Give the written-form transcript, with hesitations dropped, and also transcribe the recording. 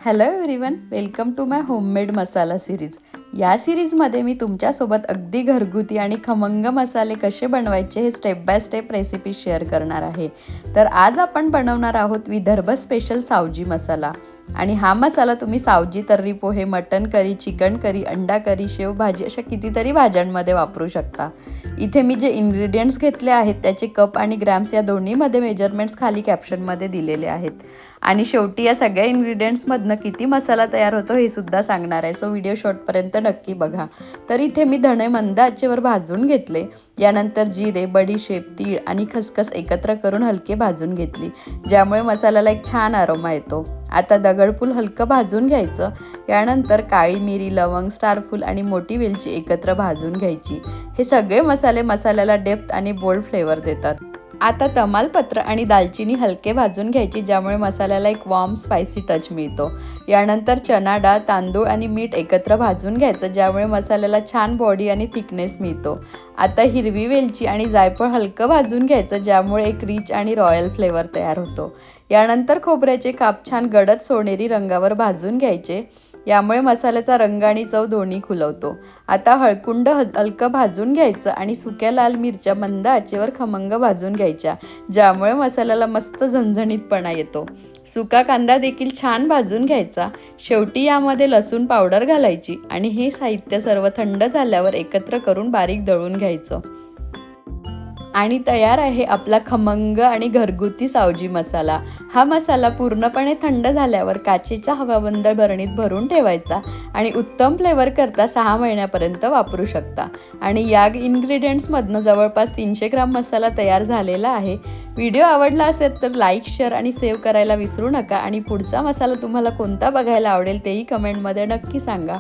Hello everyone, welcome to my homemade masala series. या सिरीजमध्ये मी तुमच्यासोबत अगदी घरगुती आणि खमंग मसाले कसे बनवायचे हे step by step recipe share करणार आहे। तर आज आपण बनवणार आहोत विदर्भ स्पेशल सावजी मसाला। आणि हा मसाला तुम्ही सावजी, तर्री पोहे, मटन करी, चिकन करी, अंडा करी, शेवभाजी अशा कितीतरी भाज्यांमध्ये वापरू शकता। इथे मी जे इन्ग्रेडियंट्स घेतले आहेत त्याचे कप आणि ग्रॅम्स या दोन्हीमध्ये मेजरमेंट्स खाली कॅप्शनमध्ये दिलेले आहेत। आणि शेवटी या सगळ्या इन्ग्रेडियंट्समधनं किती मसाला तयार होतो हे सुद्धा सांगणार आहे, सो व्हिडिओ शेवटपर्यंत नक्की बघा। तर इथे मी धणे मंद आचेवर भाजून घेतले। यानंतर जिरे, बडीशेप, तीळ आणि खसखस एकत्र करून हलके भाजून घेतली, ज्यामुळे मसाल्याला एक छान अरोमा येतो। आता दगडफूल हलकं भाजून घ्यायचं। यानंतर काळी मिरी, लवंग, स्टारफूल आणि मोठी वेलची एकत्र भाजून घ्यायची। हे सगळे मसाले मसाल्याला डेप्थ आणि बोल्ड फ्लेवर देतात। आता तमालपत्र आणि दालचिनी हलके भाजून घ्यायची, ज्यामुळे मसाल्याला एक वॉर्म स्पायसी टच मिळतो। यानंतर चणा डाळ, तांदूळ आणि मीठ एकत्र भाजून घ्यायचं, ज्यामुळे मसाल्याला छान बॉडी आणि थिकनेस मिळतो। आता हिरवी वेलची आणि जायफळ हलकं भाजून घ्यायचं, ज्यामुळे एक रिच आणि रॉयल फ्लेवर तयार होतो। यानंतर खोबऱ्याचे काप छान गडद सोनेरी रंगावर भाजून घ्यायचे, यामुळे मसाल्याचा रंग आणि चव दोन्ही खुलवतो। आता हळकुंड हलकं भाजून घ्यायचं आणि सुक्या लाल मिरच्या मंद आचेवर खमंग भाजून घ्यायच्या, ज्यामुळे मसाल्याला मस्त झणझणीतपणा येतो। सुका कांदा देखील छान भाजून घ्यायचा। शेवटी यामध्ये लसूण पावडर घालायची आणि हे साहित्य सर्व थंड झाल्यावर एकत्र करून बारीक दळून घ्यायचं। आणि तयार आहे आपला खमंग आणि घरगुती सावजी मसाला। हा मसाला पूर्णपणे थंड झाल्यावर काचेच्या हवाबंद भरणीत भरून ठेवायचा आणि उत्तम फ्लेवर करता 6 महिन्यापर्यंत वापरू शकता। आणि या इन्ग्रेडियंट्समधनं जवळपास 300 ग्राम मसाला तयार झालेला आहे। व्हिडिओ आवडला असेल तर लाईक, शेअर आणि सेव्ह करायला विसरू नका। आणि पुढचा मसाला तुम्हाला कोणता बघायला आवडेल तेही कमेंटमध्ये नक्की सांगा।